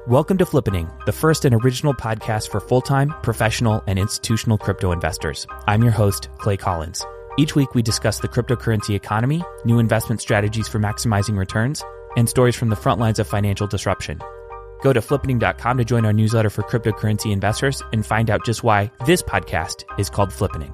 Welcome to Flippening, the first and original podcast for full-time, professional, and institutional crypto investors. I'm your host, Clay Collins. Each week, we discuss the cryptocurrency economy, new investment strategies for maximizing returns, and stories from the front lines of financial disruption. Go to flippening.com to join our newsletter for cryptocurrency investors and find out just why this podcast is called Flippening.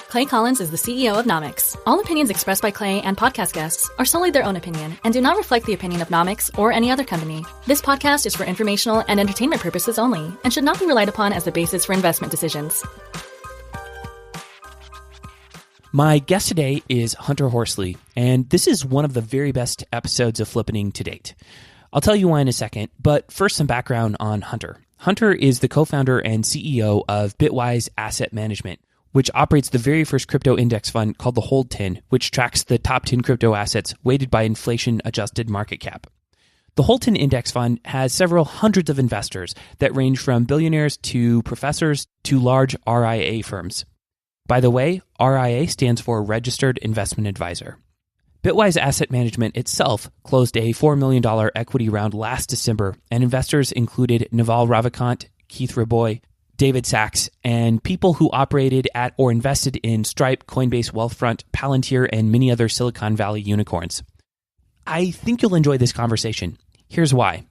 Clay Collins is the CEO of Nomics. All opinions expressed by Clay and podcast guests are solely their own opinion and do not reflect the opinion of Nomics or any other company. This podcast is for informational and entertainment purposes only and should not be relied upon as the basis for investment decisions. My guest today is Hunter Horsley, and this is one of the very best episodes of Flippening to date. I'll tell you why in a second, but first some background on Hunter. Hunter is the co-founder and CEO of Bitwise Asset Management, which operates the very first crypto index fund called the Hold 10, which tracks the top 10 crypto assets weighted by inflation-adjusted market cap. The Hold 10 index fund has several hundreds of investors that range from billionaires to professors to large RIA firms. By the way, RIA stands for Registered Investment Advisor. Bitwise Asset Management itself closed a $4 million equity round last December, and investors included Naval Ravikant, Keith Raboy, David Sachs, and people who operated at or invested in Stripe, Coinbase, Wealthfront, Palantir, and many other Silicon Valley unicorns. I think you'll enjoy this conversation. Here's why.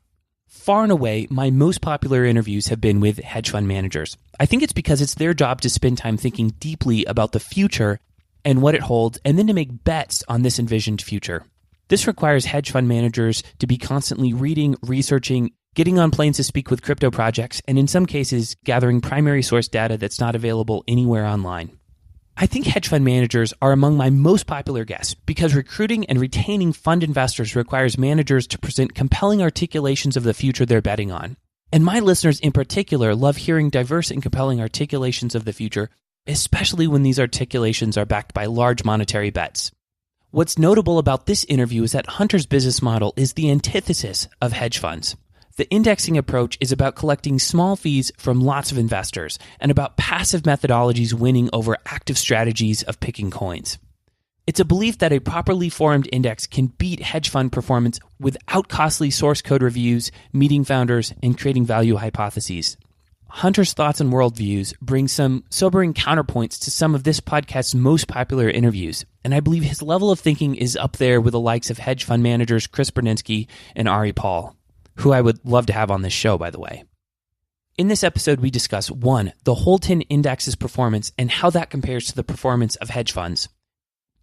Far and away, my most popular interviews have been with hedge fund managers. I think it's because it's their job to spend time thinking deeply about the future and what it holds, and then to make bets on this envisioned future. This requires hedge fund managers to be constantly reading, researching, getting on planes to speak with crypto projects, and in some cases, gathering primary source data that's not available anywhere online. I think hedge fund managers are among my most popular guests because recruiting and retaining fund investors requires managers to present compelling articulations of the future they're betting on. And my listeners in particular love hearing diverse and compelling articulations of the future, especially when these articulations are backed by large monetary bets. What's notable about this interview is that Hunter's business model is the antithesis of hedge funds. The indexing approach is about collecting small fees from lots of investors and about passive methodologies winning over active strategies of picking coins. It's a belief that a properly formed index can beat hedge fund performance without costly source code reviews, meeting founders, and creating value hypotheses. Hunter's thoughts and worldviews bring some sobering counterpoints to some of this podcast's most popular interviews, and I believe his level of thinking is up there with the likes of hedge fund managers Chris Berdinsky and Ari Paul, who I would love to have on this show, by the way. In this episode, we discuss 1, the Hold 10 index's performance and how that compares to the performance of hedge funds.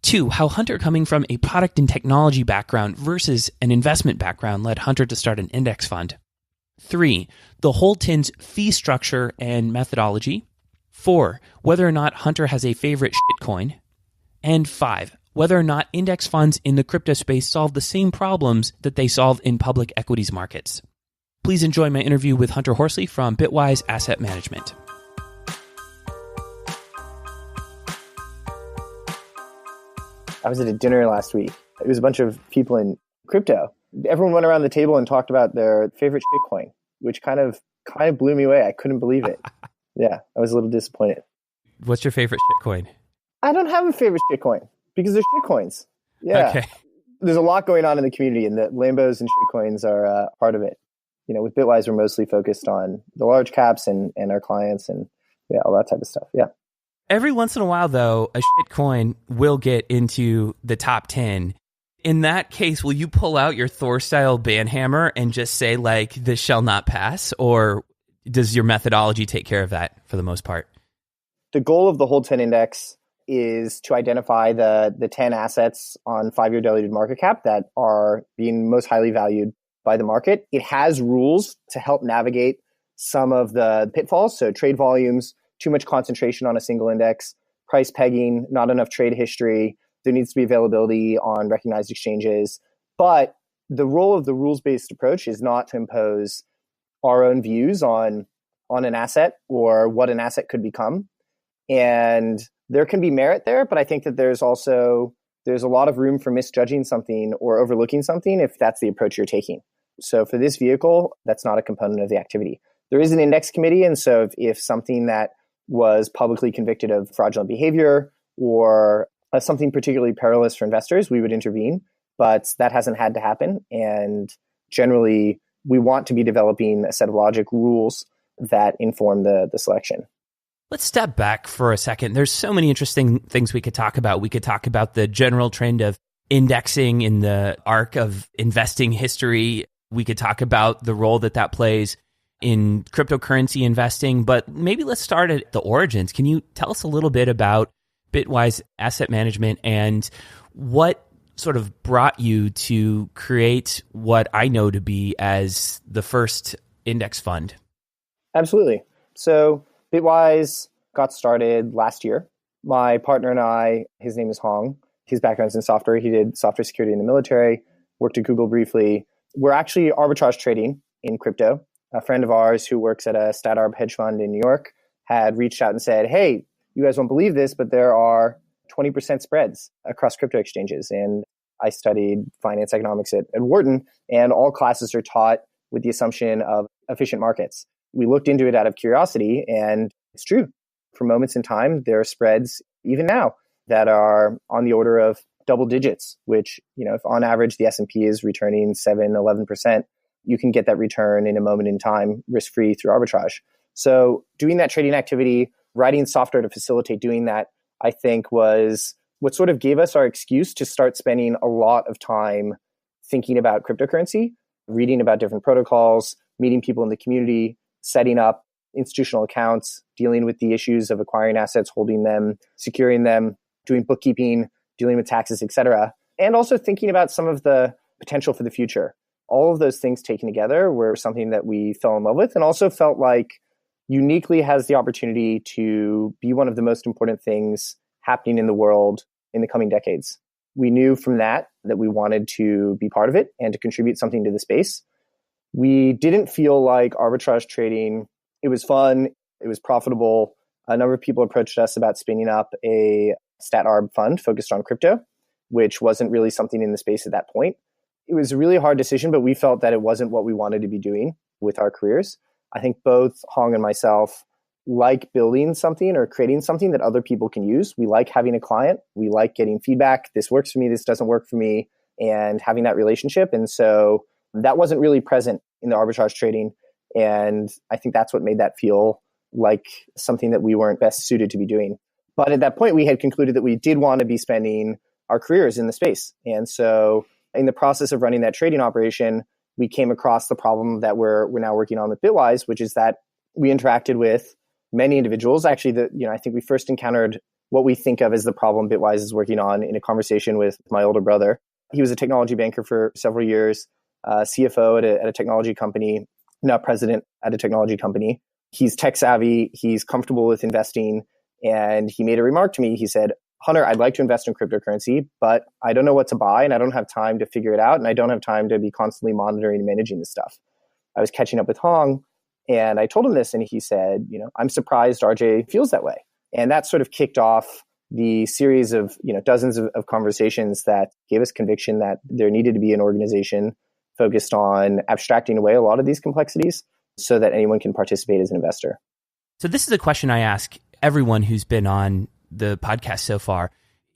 2, how Hunter coming from a product and technology background versus an investment background led Hunter to start an index fund. 3, the Hold 10's fee structure and methodology. 4, whether or not Hunter has a favorite shitcoin. And 5, whether or not index funds in the crypto space solve the same problems that they solve in public equities markets. Please enjoy my interview with Hunter Horsley from Bitwise Asset Management. I was at a dinner last week. It was a bunch of people in crypto. Everyone went around the table and talked about their favorite shitcoin, which kind of blew me away. I couldn't believe it. Yeah, I was a little disappointed. What's your favorite shitcoin? I don't have a favorite shitcoin. Because they're shitcoins. Yeah. Okay. There's a lot going on in the community, and the Lambos and shitcoins are part of it. You know, with Bitwise, we're mostly focused on the large caps and our clients and all that type of stuff. Yeah. Every once in a while, though, a shitcoin will get into the top 10. In that case, will you pull out your Thor-style banhammer and just say, like, this shall not pass? Or does your methodology take care of that for the most part? The goal of the Hold 10 index is to identify the 10 assets on 5-year diluted market cap that are being most highly valued by the market. It has rules to help navigate some of the pitfalls. So trade volumes, too much concentration on a single index, price pegging, not enough trade history. There needs to be availability on recognized exchanges. But the role of the rules-based approach is not to impose our own views on an asset or what an asset could become. And there can be merit there, but I think that there's a lot of room for misjudging something or overlooking something if that's the approach you're taking. So for this vehicle, that's not a component of the activity. There is an index committee, and so if something that was publicly convicted of fraudulent behavior or something particularly perilous for investors, we would intervene. But that hasn't had to happen, and generally we want to be developing a set of logic rules that inform the selection. Let's step back for a second. There's so many interesting things we could talk about. We could talk about the general trend of indexing in the arc of investing history. We could talk about the role that plays in cryptocurrency investing, but maybe let's start at the origins. Can you tell us a little bit about Bitwise Asset Management and what sort of brought you to create what I know to be as the first index fund? Absolutely. So Bitwise got started last year. My partner and I, his name is Hong. His background's in software. He did software security in the military, worked at Google briefly. We're actually arbitrage trading in crypto. A friend of ours who works at a stat arb hedge fund in New York had reached out and said, hey, you guys won't believe this, but there are 20% spreads across crypto exchanges. And I studied finance economics at Wharton, and all classes are taught with the assumption of efficient markets. We looked into it out of curiosity, and it's true. For moments in time, there are spreads, even now, that are on the order of double digits, which, if on average the S&P is returning 7, 11%, you can get that return in a moment in time, risk-free through arbitrage. So doing that trading activity, writing software to facilitate doing that, I think was what sort of gave us our excuse to start spending a lot of time thinking about cryptocurrency, reading about different protocols, meeting people in the community, setting up institutional accounts, dealing with the issues of acquiring assets, holding them, securing them, doing bookkeeping, dealing with taxes, etc. And also thinking about some of the potential for the future. All of those things taken together were something that we fell in love with and also felt like uniquely has the opportunity to be one of the most important things happening in the world in the coming decades. We knew from that we wanted to be part of it and to contribute something to the space. We didn't feel like arbitrage trading, it was fun, it was profitable. A number of people approached us about spinning up a stat arb fund focused on crypto, which wasn't really something in the space at that point. It was a really hard decision, but we felt that it wasn't what we wanted to be doing with our careers. I think both Hong and myself like building something or creating something that other people can use. We like having a client. We like getting feedback. This works for me. This doesn't work for me. And having that relationship. And so that wasn't really present in the arbitrage trading. And I think that's what made that feel like something that we weren't best suited to be doing. But at that point, we had concluded that we did want to be spending our careers in the space. And so in the process of running that trading operation, we came across the problem that we're now working on with Bitwise, which is that we interacted with many individuals. Actually, I think we first encountered what we think of as the problem Bitwise is working on in a conversation with my older brother. He was a technology banker for several years, CFO at a technology company, now president at a technology company. He's tech savvy. He's comfortable with investing. And he made a remark to me. He said, Hunter, I'd like to invest in cryptocurrency, but I don't know what to buy and I don't have time to figure it out. And I don't have time to be constantly monitoring and managing this stuff. I was catching up with Hong and I told him this and he said, I'm surprised RJ feels that way. And that sort of kicked off the series of, dozens of conversations that gave us conviction that there needed to be an organization focused on abstracting away a lot of these complexities so that anyone can participate as an investor. So this is a question I ask everyone who's been on the podcast so far.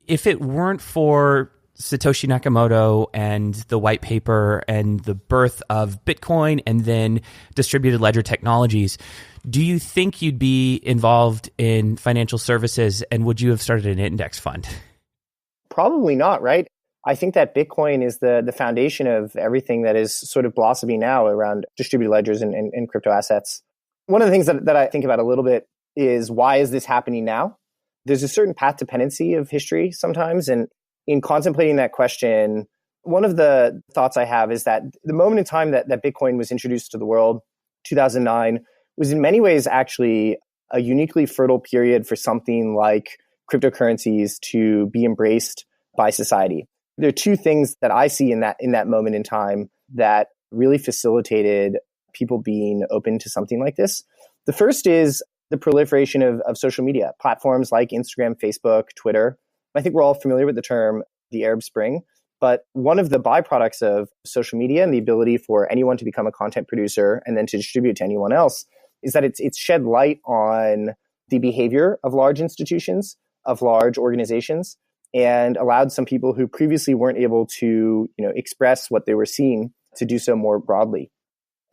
If it weren't for Satoshi Nakamoto and the white paper and the birth of Bitcoin and then distributed ledger technologies, do you think you'd be involved in financial services and would you have started an index fund? Probably not, right? I think that Bitcoin is the foundation of everything that is sort of blossoming now around distributed ledgers and crypto assets. One of the things that I think about a little bit is why is this happening now? There's a certain path dependency of history sometimes. And in contemplating that question, one of the thoughts I have is that the moment in time that Bitcoin was introduced to the world, 2009, was in many ways actually a uniquely fertile period for something like cryptocurrencies to be embraced by society. There are two things that I see in that moment in time that really facilitated people being open to something like this. The first is the proliferation of social media, platforms like Instagram, Facebook, Twitter. I think we're all familiar with the term the Arab Spring, but one of the byproducts of social media and the ability for anyone to become a content producer and then to distribute to anyone else is that it's shed light on the behavior of large institutions, of large organizations, and allowed some people who previously weren't able to express what they were seeing to do so more broadly.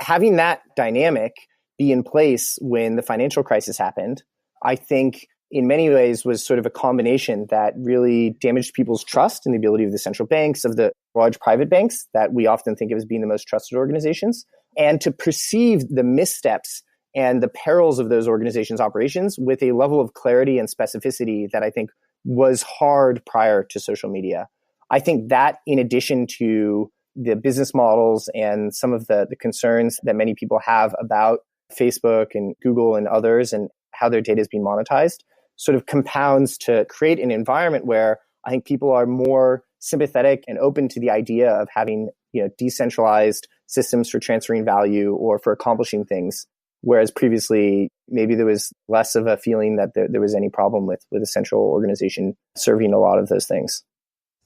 having that dynamic be in place when the financial crisis happened, I think in many ways was sort of a combination that really damaged people's trust in the ability of the central banks, of the large private banks that we often think of as being the most trusted organizations, and to perceive the missteps and the perils of those organizations' operations with a level of clarity and specificity that I think was hard prior to social media. I think that, in addition to the business models and some of the concerns that many people have about Facebook and Google and others and how their data is being monetized, sort of compounds to create an environment where I think people are more sympathetic and open to the idea of having, decentralized systems for transferring value or for accomplishing things. Whereas previously, maybe there was less of a feeling that there was any problem with a central organization serving a lot of those things.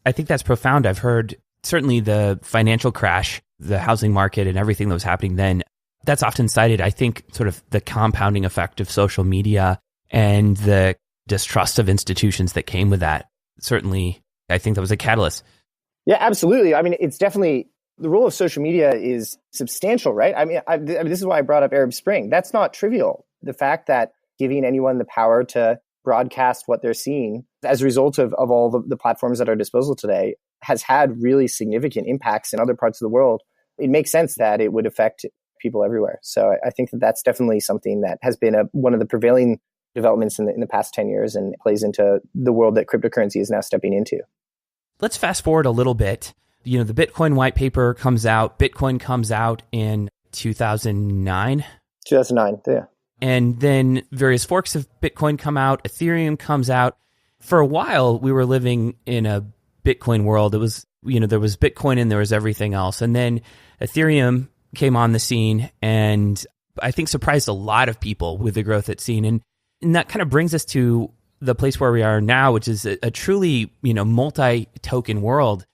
I think that's profound. I've heard certainly the financial crash, the housing market and everything that was happening then, that's often cited. I think sort of the compounding effect of social media and the distrust of institutions that came with that. Certainly, I think that was a catalyst. Yeah, absolutely. I mean, it's definitely, the role of social media is substantial, right? I mean, this is why I brought up Arab Spring. That's not trivial. The fact that giving anyone the power to broadcast what they're seeing as a result of all the platforms at our disposal today has had really significant impacts in other parts of the world. It makes sense that it would affect people everywhere. So I think that that's definitely something that has been one of the prevailing developments in the past 10 years and plays into the world that cryptocurrency is now stepping into. Let's fast forward a little bit. The Bitcoin white paper comes out. Bitcoin comes out in 2009. 2009, yeah. And then various forks of Bitcoin come out. Ethereum comes out. For a while, we were living in a Bitcoin world. It was, there was Bitcoin and there was everything else. And then Ethereum came on the scene and I think surprised a lot of people with the growth it's seen. And that kind of brings us to the place where we are now, which is a truly, multi-token world.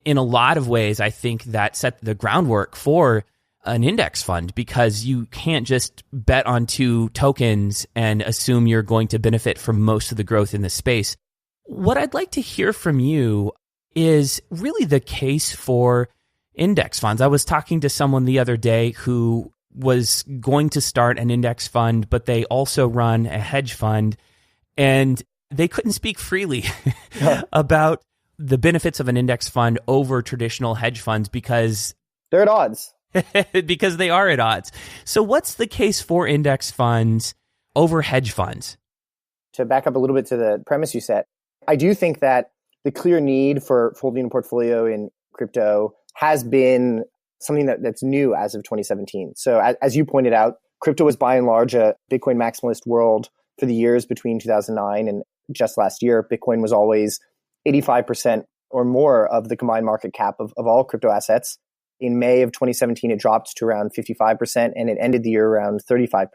In a lot of ways, I think that set the groundwork for an index fund because you can't just bet on two tokens and assume you're going to benefit from most of the growth in the space. What I'd like to hear from you is really the case for index funds. I was talking to someone the other day who was going to start an index fund, but they also run a hedge fund, and they couldn't speak freely about the benefits of an index fund over traditional hedge funds because they're at odds. Because they are at odds. So what's the case for index funds over hedge funds? To back up a little bit to the premise you set, I do think that the clear need for holding a portfolio in crypto has been something that's new as of 2017. So as you pointed out, crypto was by and large a Bitcoin maximalist world for the years between 2009 and just last year. Bitcoin was always 85% or more of the combined market cap of all crypto assets. In May of 2017, it dropped to around 55%, and it ended the year around 35%.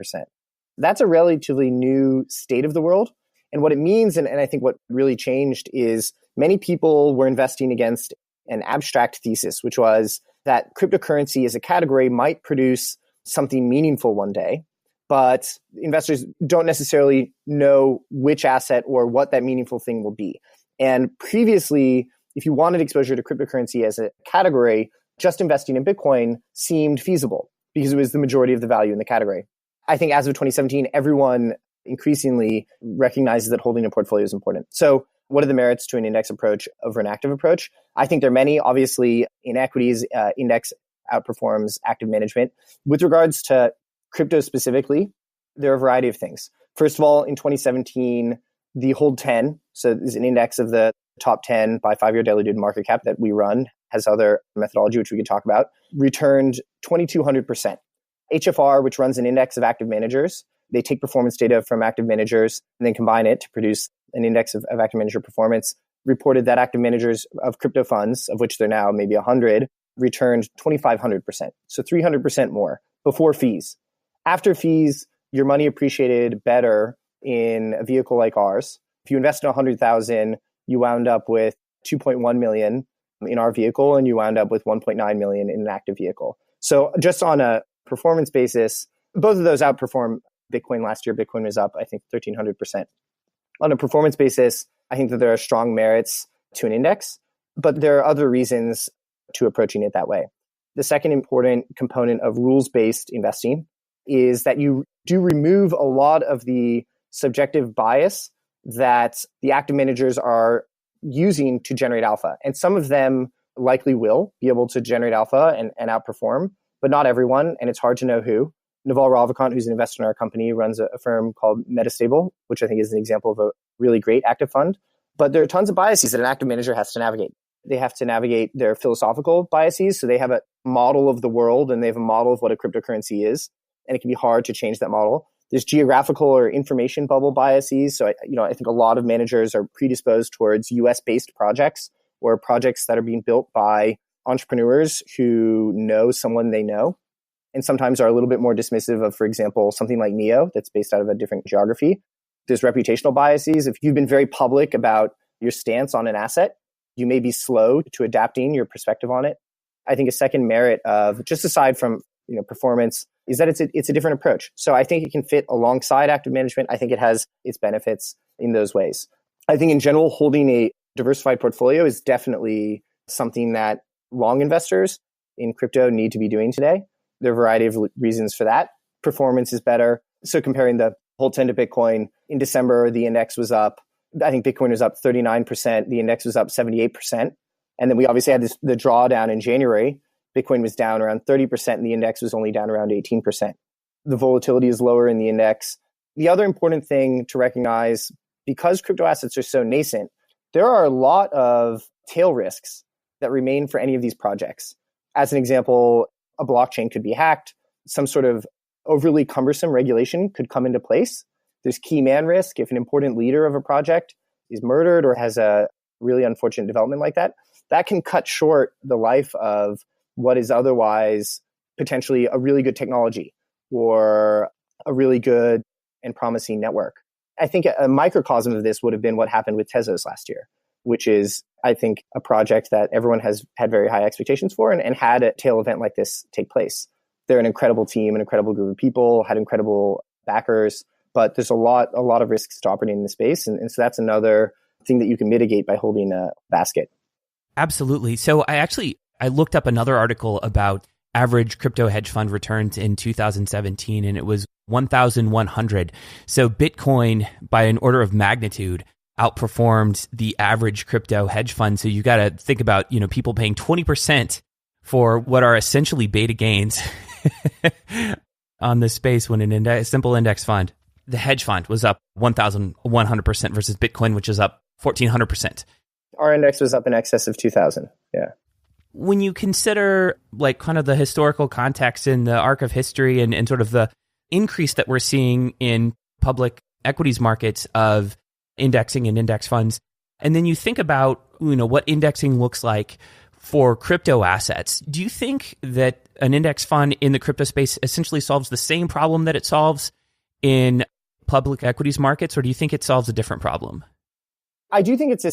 That's a relatively new state of the world. And what it means, and I think what really changed, is many people were investing against an abstract thesis, which was that cryptocurrency as a category might produce something meaningful one day, but investors don't necessarily know which asset or what that meaningful thing will be. And previously, if you wanted exposure to cryptocurrency as a category, just investing in Bitcoin seemed feasible because it was the majority of the value in the category. I think as of 2017, everyone increasingly recognizes that holding a portfolio is important. So what are the merits to an index approach over an active approach? I think there are many. Obviously, in equities, index outperforms active management. With regards to crypto specifically, there are a variety of things. First of all, in 2017, the Hold 10, so is an index of the top 10 by 5-year diluted market cap that we run, has other methodology, which we could talk about, returned 2,200%. HFR, which runs an index of active managers, they take performance data from active managers and then combine it to produce an index of active manager performance, reported that active managers of crypto funds, of which there are now maybe 100, returned 2,500%. So 300% more before fees. After fees, your money appreciated better in a vehicle like ours. If you invested 100,000, you wound up with 2.1 million in our vehicle, and you wound up with 1.9 million in an active vehicle. So just on a performance basis, both of those outperform Bitcoin last year. Bitcoin was up, I think, 1,300%. On a performance basis, I think that there are strong merits to an index, but there are other reasons to approaching it that way. The second important component of rules-based investing is that you do remove a lot of the subjective bias that the active managers are using to generate alpha. And some of them likely will be able to generate alpha and outperform, but not everyone, and it's hard to know who. Naval Ravikant, who's an investor in our company, runs a firm called Metastable, which I think is an example of a really great active fund. But there are tons of biases that an active manager has to navigate. They have to navigate their philosophical biases. So they have a model of the world and they have a model of what a cryptocurrency is. And it can be hard to change that model. There's geographical or information bubble biases. So I think a lot of managers are predisposed towards US-based projects or projects that are being built by entrepreneurs who know someone they know, and sometimes are a little bit more dismissive of, for example, something like Neo that's based out of a different geography. There's reputational biases. If you've been very public about your stance on an asset, you may be slow to adapting your perspective on it. I think a second merit of, just aside from performance, is that it's a different approach. So I think it can fit alongside active management. I think it has its benefits in those ways. I think in general, holding a diversified portfolio is definitely something that long investors in crypto need to be doing today. There are a variety of reasons for that. Performance is better. So comparing the whole 10 to Bitcoin, in December, the index was up. I think Bitcoin was up 39%. The index was up 78%. And then we obviously had the drawdown in January. Bitcoin was down around 30% and the index was only down around 18%. The volatility is lower in the index. The other important thing to recognize, because crypto assets are so nascent, there are a lot of tail risks that remain for any of these projects. As an example, a blockchain could be hacked. Some sort of overly cumbersome regulation could come into place. There's key man risk. If an important leader of a project is murdered or has a really unfortunate development like that, that can cut short the life of what is otherwise potentially a really good technology or a really good and promising network. I think a microcosm of this would have been what happened with Tezos last year, which is, I think, a project that everyone has had very high expectations for and had a tail event like this take place. They're an incredible team, an incredible group of people, had incredible backers, but there's a lot of risks to operating in the space. And so that's another thing that you can mitigate by holding a basket. Absolutely. So I looked up another article about average crypto hedge fund returns in 2017, and it was 1,100. So Bitcoin, by an order of magnitude, outperformed the average crypto hedge fund. So you got to think about, people paying 20% for what are essentially beta gains on this space when a simple index fund, the hedge fund, was up 1,100% versus Bitcoin, which is up 1,400%. Our index was up in excess of 2,000. Yeah. When you consider kind of the historical context in the arc of history and sort of the increase that we're seeing in public equities markets of indexing and index funds, and then you think about what indexing looks like for crypto assets, do you think that an index fund in the crypto space essentially solves the same problem that it solves in public equities markets, or do you think it solves a different problem? I do think it's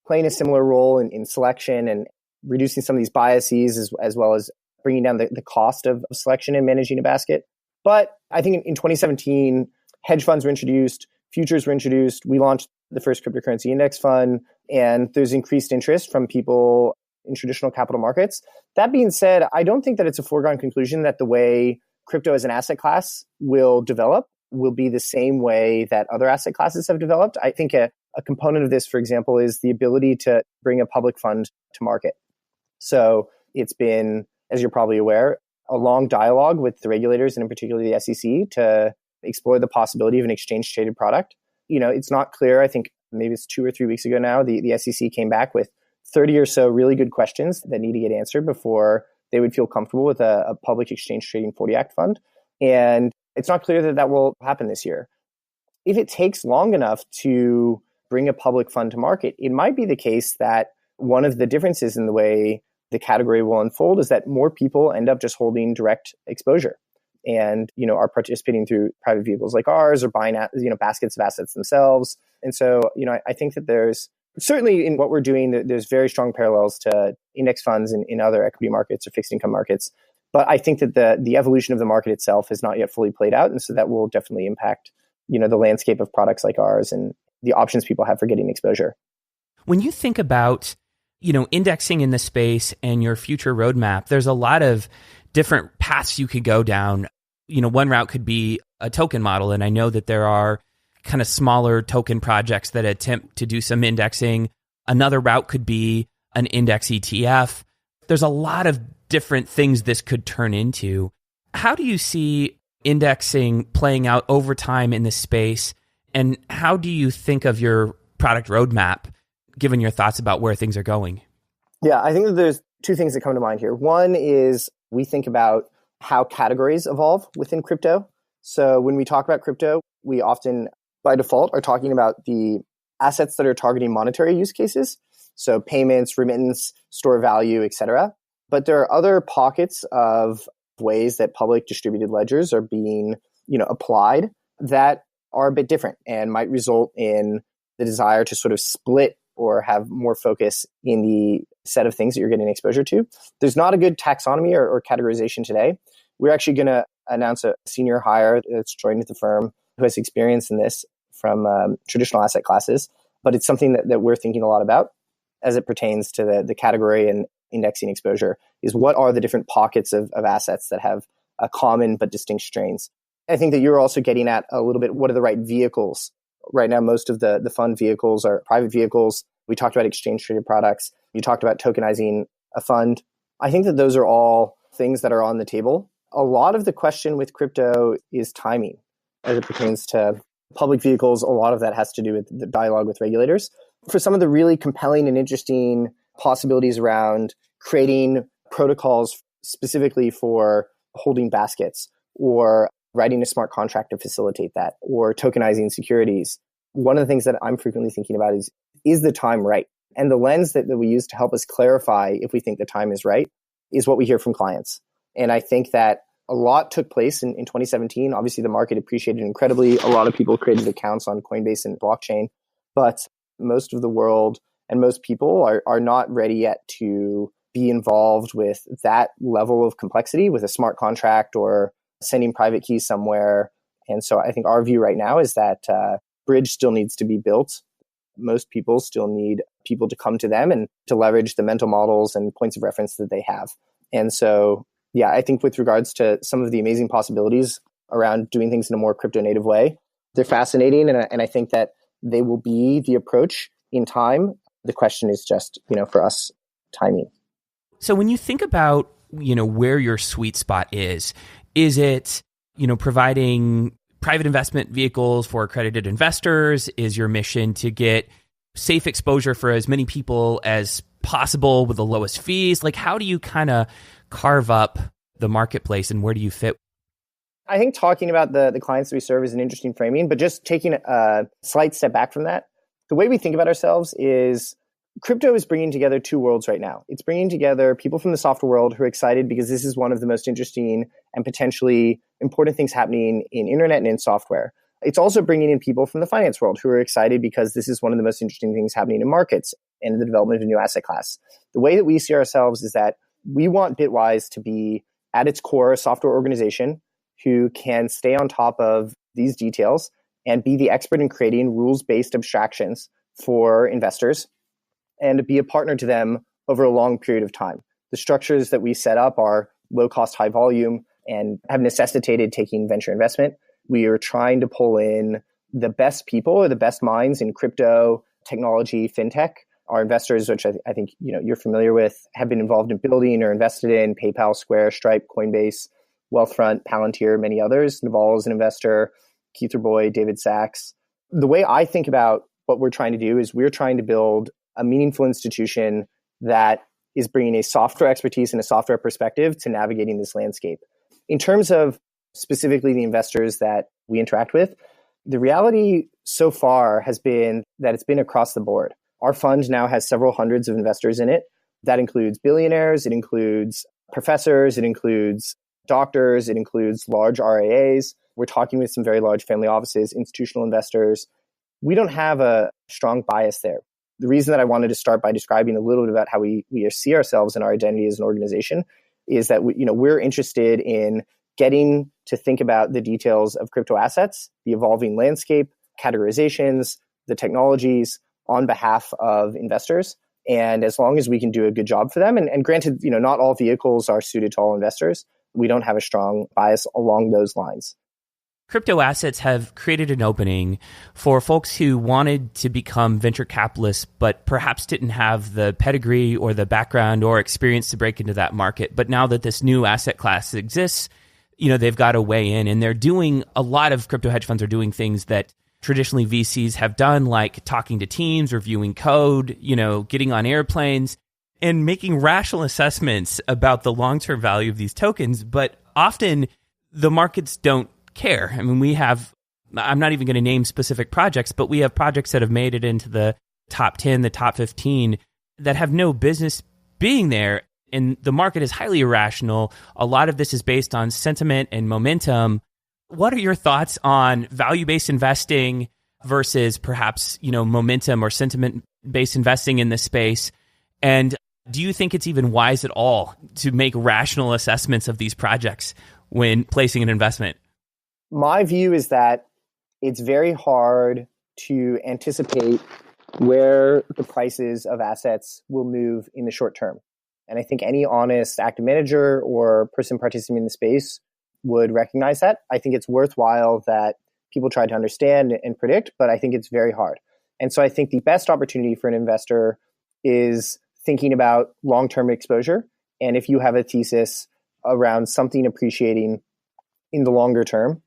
playing a similar role in selection and reducing some of these biases as well as bringing down the cost of selection and managing a basket. But I think in 2017, hedge funds were introduced, futures were introduced. We launched the first cryptocurrency index fund, and there's increased interest from people in traditional capital markets. That being said, I don't think that it's a foregone conclusion that the way crypto as an asset class will develop will be the same way that other asset classes have developed. I think a component of this, for example, is the ability to bring a public fund to market. So it's been, as you're probably aware, a long dialogue with the regulators and in particular the SEC to explore the possibility of an exchange-traded product. It's not clear. I think maybe it's 2 or 3 weeks ago now, the SEC came back with 30 or so really good questions that need to get answered before they would feel comfortable with a public exchange trading 40 Act fund. And it's not clear that will happen this year. If it takes long enough to bring a public fund to market, it might be the case that one of the differences in the way the category will unfold is that more people end up just holding direct exposure and, are participating through private vehicles like ours or buying, baskets of assets themselves. And so, I think that there's certainly in what we're doing, there's very strong parallels to index funds in other equity markets or fixed income markets. But I think that the evolution of the market itself has not yet fully played out. And so that will definitely impact, the landscape of products like ours and the options people have for getting exposure. When you think about indexing in the space and your future roadmap, there's a lot of different paths you could go down. One route could be a token model. And I know that there are kind of smaller token projects that attempt to do some indexing. Another route could be an index ETF. There's a lot of different things this could turn into. How do you see indexing playing out over time in this space? And how do you think of your product roadmap, given your thoughts about where things are going? Yeah, I think that there's two things that come to mind here. One is we think about how categories evolve within crypto. So when we talk about crypto, we often, by default, are talking about the assets that are targeting monetary use cases. So payments, remittance, store value, etc. But there are other pockets of ways that public distributed ledgers are being, applied that are a bit different and might result in the desire to sort of split or have more focus in the set of things that you're getting exposure to. There's not a good taxonomy or categorization today. We're actually going to announce a senior hire that's joined the firm who has experience in this from traditional asset classes, but it's something that we're thinking a lot about as it pertains to the category and indexing exposure, is what are the different pockets of assets that have a common but distinct strains. I think that you're also getting at a little bit, what are the right vehicles? Right now, most of the fund vehicles are private vehicles. We talked about exchange-traded products. You talked about tokenizing a fund. I think that those are all things that are on the table. A lot of the question with crypto is timing as it pertains to public vehicles. A lot of that has to do with the dialogue with regulators. For some of the really compelling and interesting possibilities around creating protocols specifically for holding baskets or writing a smart contract to facilitate that or tokenizing securities, one of the things that I'm frequently thinking about is the time right? And the lens that we use to help us clarify if we think the time is right is what we hear from clients. And I think that a lot took place in 2017. Obviously, the market appreciated incredibly. A lot of people created accounts on Coinbase and blockchain, but most of the world and most people are not ready yet to be involved with that level of complexity with a smart contract or sending private keys somewhere. And so I think our view right now is that bridge still needs to be built. Most people still need people to come to them and to leverage the mental models and points of reference that they have. And so, yeah, I think with regards to some of the amazing possibilities around doing things in a more crypto native way, they're fascinating. And I think that they will be the approach in time. The question is just, for us, timing. So when you think about, where your sweet spot is it, providing private investment vehicles for accredited investors? Is your mission to get safe exposure for as many people as possible with the lowest fees? Like, how do you kind of carve up the marketplace and where do you fit? I think talking about the clients that we serve is an interesting framing, but just taking a slight step back from that, the way we think about ourselves is crypto is bringing together two worlds right now. It's bringing together people from the software world who are excited because this is one of the most interesting and potentially important things happening in internet and in software. It's also bringing in people from the finance world who are excited because this is one of the most interesting things happening in markets and the development of a new asset class. The way that we see ourselves is that we want Bitwise to be, at its core, a software organization who can stay on top of these details and be the expert in creating rules-based abstractions for investors and to be a partner to them over a long period of time. The structures that we set up are low cost, high volume, and have necessitated taking venture investment. We are trying to pull in the best people or the best minds in crypto, technology, fintech. Our investors, which I think you're familiar with, have been involved in building or invested in PayPal, Square, Stripe, Coinbase, Wealthfront, Palantir, many others. Naval is an investor, Keith Boy, David Sachs. The way I think about what we're trying to do is we're trying to build a meaningful institution that is bringing a software expertise and a software perspective to navigating this landscape. In terms of specifically the investors that we interact with, the reality so far has been that it's been across the board. Our fund now has several hundreds of investors in it. That includes billionaires, it includes professors, it includes doctors, it includes large RIAs. We're talking with some very large family offices, institutional investors. We don't have a strong bias there. The reason that I wanted to start by describing a little bit about how we see ourselves and our identity as an organization is that we're interested in getting to think about the details of crypto assets, the evolving landscape, categorizations, the technologies on behalf of investors. And as long as we can do a good job for them, and granted, not all vehicles are suited to all investors, we don't have a strong bias along those lines. Crypto assets have created an opening for folks who wanted to become venture capitalists, but perhaps didn't have the pedigree or the background or experience to break into that market. But now that this new asset class exists, they've got a way in, and they're doing a lot of crypto hedge funds are doing things that traditionally VCs have done, like talking to teams, reviewing code, getting on airplanes and making rational assessments about the long-term value of these tokens. But often the markets don't care. I mean, I'm not even going to name specific projects, but we have projects that have made it into the top 10, the top 15 that have no business being there. And the market is highly irrational. A lot of this is based on sentiment and momentum. What are your thoughts on value-based investing versus perhaps, momentum or sentiment-based investing in this space? And do you think it's even wise at all to make rational assessments of these projects when placing an investment? My view is that it's very hard to anticipate where the prices of assets will move in the short term. And I think any honest active manager or person participating in the space would recognize that. I think it's worthwhile that people try to understand and predict, but I think it's very hard. And so I think the best opportunity for an investor is thinking about long-term exposure. And if you have a thesis around something appreciating in the longer term,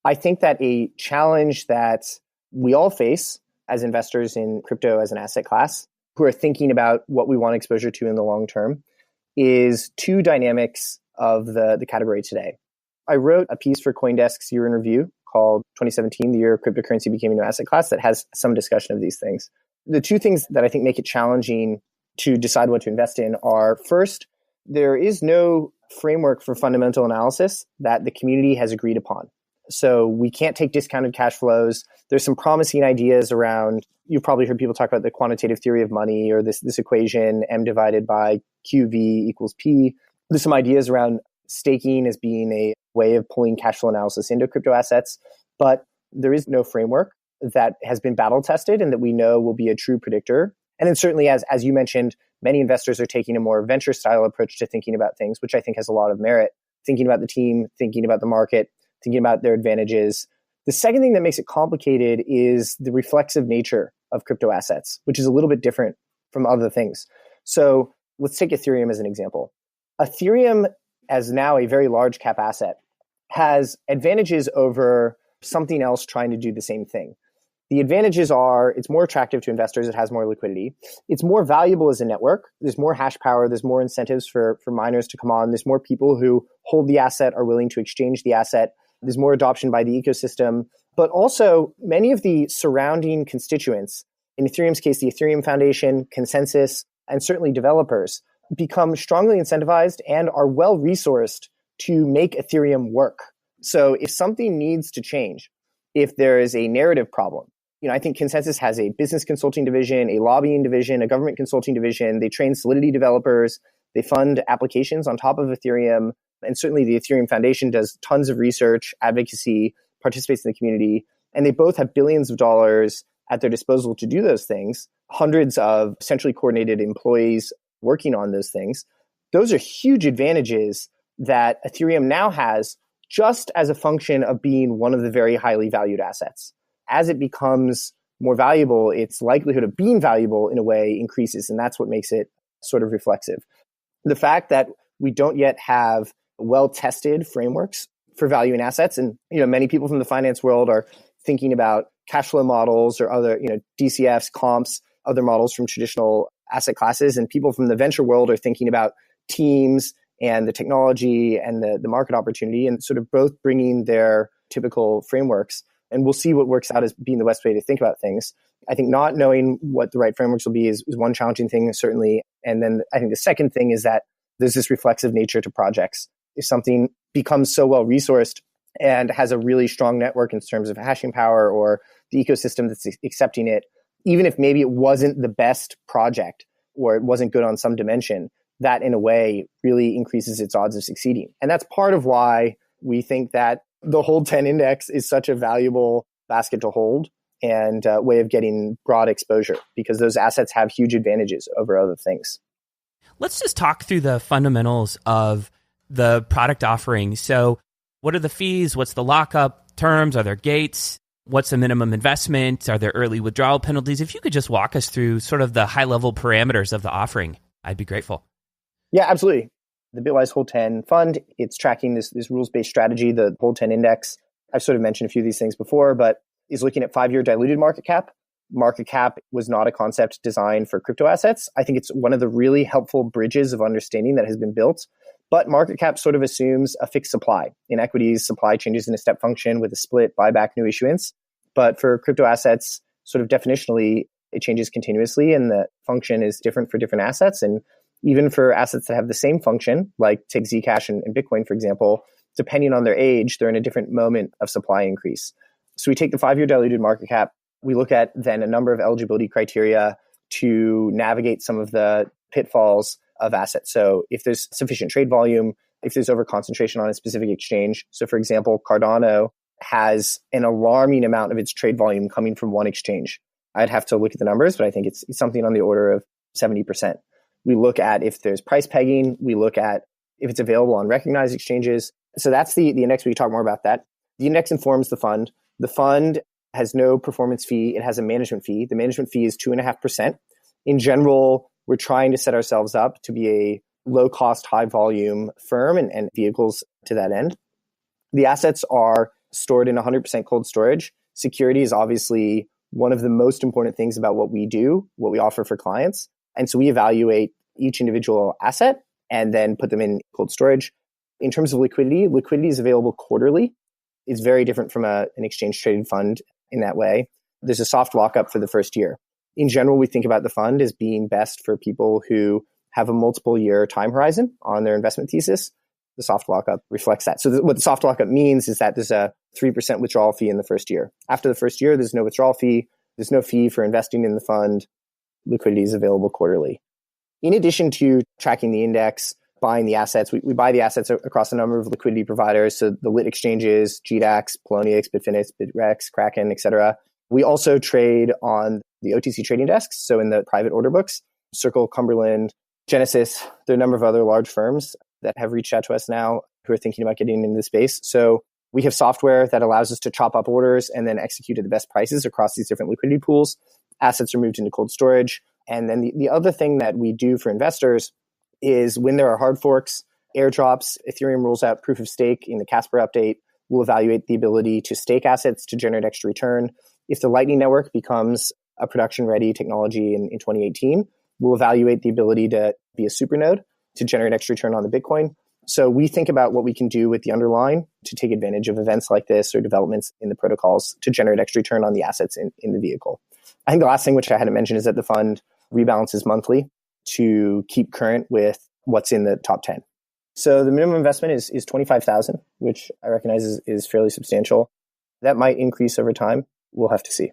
I think that a challenge that we all face as investors in crypto as an asset class who are thinking about what we want exposure to in the long term is two dynamics of the category today. I wrote a piece for CoinDesk's Year in Review called 2017, the year cryptocurrency became a new asset class, that has some discussion of these things. The two things that I think make it challenging to decide what to invest in are, first, there is no framework for fundamental analysis that the community has agreed upon. So we can't take discounted cash flows. There's some promising ideas around, you've probably heard people talk about the quantitative theory of money or this equation, M divided by QV equals P. There's some ideas around staking as being a way of pulling cash flow analysis into crypto assets, but there is no framework that has been battle tested and that we know will be a true predictor. And then certainly, as you mentioned, many investors are taking a more venture style approach to thinking about things, which I think has a lot of merit, thinking about the team, thinking about the market, thinking about their advantages. The second thing that makes it complicated is the reflexive nature of crypto assets, which is a little bit different from other things. So let's take Ethereum as an example. Ethereum, as now a very large cap asset, has advantages over something else trying to do the same thing. The advantages are it's more attractive to investors, it has more liquidity. It's more valuable as a network. There's more hash power, there's more incentives for miners to come on. There's more people who hold the asset, are willing to exchange the asset. There's more adoption by the ecosystem. But also, many of the surrounding constituents, in Ethereum's case, the Ethereum Foundation, consensus, and certainly developers, become strongly incentivized and are well-resourced to make Ethereum work. So if something needs to change, if there is a narrative problem, I think Consensus has a business consulting division, a lobbying division, a government consulting division. They train Solidity developers. They fund applications on top of Ethereum. And certainly the Ethereum Foundation does tons of research, advocacy, participates in the community. And they both have billions of dollars at their disposal to do those things, hundreds of centrally coordinated employees working on those things. Those are huge advantages that Ethereum now has just as a function of being one of the very highly valued assets. As it becomes more valuable, its likelihood of being valuable in a way increases, and that's what makes it sort of reflexive. The fact that we don't yet have well-tested frameworks for valuing assets, and many people from the finance world are thinking about cash flow models or other DCFs, comps, other models from traditional asset classes, and people from the venture world are thinking about teams and the technology and the market opportunity, and sort of both bringing their typical frameworks. And we'll see what works out as being the best way to think about things. I think not knowing what the right frameworks will be is one challenging thing, certainly. And then I think the second thing is that there's this reflexive nature to projects. If something becomes so well resourced and has a really strong network in terms of hashing power or the ecosystem that's accepting it, even if maybe it wasn't the best project or it wasn't good on some dimension, that in a way really increases its odds of succeeding. And that's part of why we think that the Hold 10 index is such a valuable basket to hold. and way of getting broad exposure because those assets have huge advantages over other things. Let's just talk through the fundamentals of the product offering. So what are the fees? What's the lockup terms? Are there gates? What's the minimum investment? Are there early withdrawal penalties? If you could just walk us through sort of the high-level parameters of the offering, I'd be grateful. Yeah, absolutely. The Bitwise Hold 10 fund, it's tracking this rules-based strategy, the Hold 10 index. I've sort of mentioned a few of these things before, but is looking at 5-year diluted market cap. Market cap was not a concept designed for crypto assets. I think it's one of the really helpful bridges of understanding that has been built. But market cap sort of assumes a fixed supply. In equities, supply changes in a step function with a split, buyback, new issuance. But for crypto assets, sort of definitionally, it changes continuously and the function is different for different assets. And even for assets that have the same function, like take Zcash and Bitcoin, for example, depending on their age, they're in a different moment of supply increase. So we take the 5-year diluted market cap. We look at then a number of eligibility criteria to navigate some of the pitfalls of assets. So if there's sufficient trade volume, if there's overconcentration on a specific exchange. So for example, Cardano has an alarming amount of its trade volume coming from one exchange. I'd have to look at the numbers, but I think it's something on the order of 70%. We look at if there's price pegging. We look at if it's available on recognized exchanges. So that's the index. We can talk more about that. The index informs the fund. The fund has no performance fee. It has a management fee. The management fee is 2.5%. In general, we're trying to set ourselves up to be a low-cost, high-volume firm and vehicles to that end. The assets are stored in 100% cold storage. Security is obviously one of the most important things about what we do, what we offer for clients. And so we evaluate each individual asset and then put them in cold storage. In terms of liquidity, liquidity is available quarterly. It's very different from an exchange-traded fund in that way. There's a soft lockup for the first year. In general, we think about the fund as being best for people who have a multiple year time horizon on their investment thesis. The soft lockup reflects that. So what the soft lockup means is that there's a 3% withdrawal fee in the first year. After the first year, there's no withdrawal fee. There's no fee for investing in the fund. Liquidity is available quarterly. In addition to tracking the index, buying the assets, we buy the assets across a number of liquidity providers. So the lit exchanges, GDAX, Poloniex, Bitfinex, Bitrex, Kraken, etc. We also trade on the OTC trading desks. So in the private order books, Circle, Cumberland, Genesis, there are a number of other large firms that have reached out to us now who are thinking about getting into the space. So we have software that allows us to chop up orders and then execute at the best prices across these different liquidity pools. Assets are moved into cold storage. And then the other thing that we do for investors is when there are hard forks, airdrops, Ethereum rolls out proof of stake in the Casper update, we'll evaluate the ability to stake assets to generate extra return. If the Lightning Network becomes a production-ready technology in 2018, we'll evaluate the ability to be a supernode to generate extra return on the Bitcoin. So we think about what we can do with the underlying to take advantage of events like this or developments in the protocols to generate extra return on the assets in the vehicle. I think the last thing which I hadn't mentioned is that the fund rebalances monthly to keep current with what's in the top 10. So the minimum investment is $25,000, which I recognize is fairly substantial. That might increase over time. We'll have to see.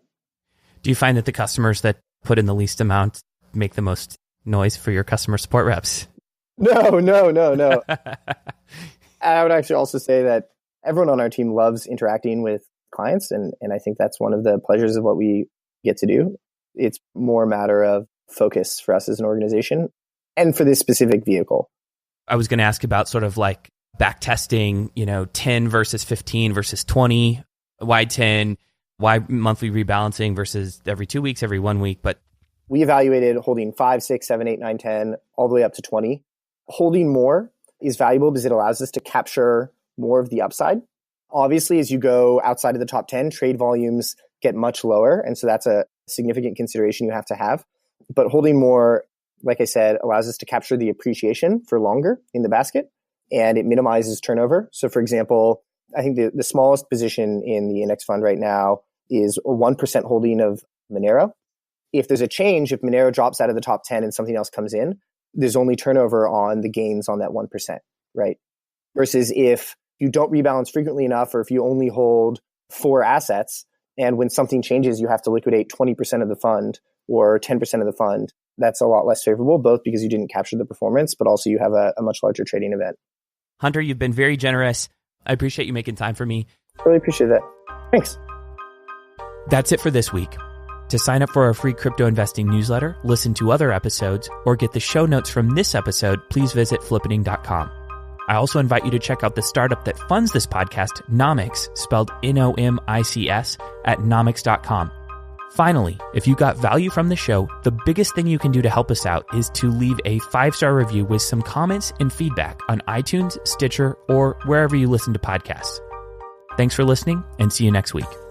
Do you find that the customers that put in the least amount make the most noise for your customer support reps? No. I would actually also say that everyone on our team loves interacting with clients, and I think that's one of the pleasures of what we get to do. It's more a matter of focus for us as an organization and for this specific vehicle. I was going to ask about sort of like back testing, 10 versus 15 versus 20, why 10, why monthly rebalancing versus every 2 weeks, every 1 week. But we evaluated holding 5, 6, 7, 8, 9, 10, all the way up to 20. Holding more is valuable because it allows us to capture more of the upside. Obviously, as you go outside of the top 10, trade volumes get much lower. And so that's a significant consideration you have to have. But holding more, like I said, allows us to capture the appreciation for longer in the basket, and it minimizes turnover. So for example, I think the smallest position in the index fund right now is a 1% holding of Monero. If there's a change, if Monero drops out of the top 10 and something else comes in, there's only turnover on the gains on that 1%, right? Versus if you don't rebalance frequently enough, or if you only hold 4 assets, and when something changes, you have to liquidate 20% of the fund or 10% of the fund, that's a lot less favorable, both because you didn't capture the performance, but also you have a much larger trading event. Hunter, you've been very generous. I appreciate you making time for me. Really appreciate that. Thanks. That's it for this week. To sign up for our free crypto investing newsletter, listen to other episodes, or get the show notes from this episode, please visit flippening.com. I also invite you to check out the startup that funds this podcast, Nomics, spelled Nomics, at nomics.com. Finally, if you got value from the show, the biggest thing you can do to help us out is to leave a 5-star review with some comments and feedback on iTunes, Stitcher, or wherever you listen to podcasts. Thanks for listening, and see you next week.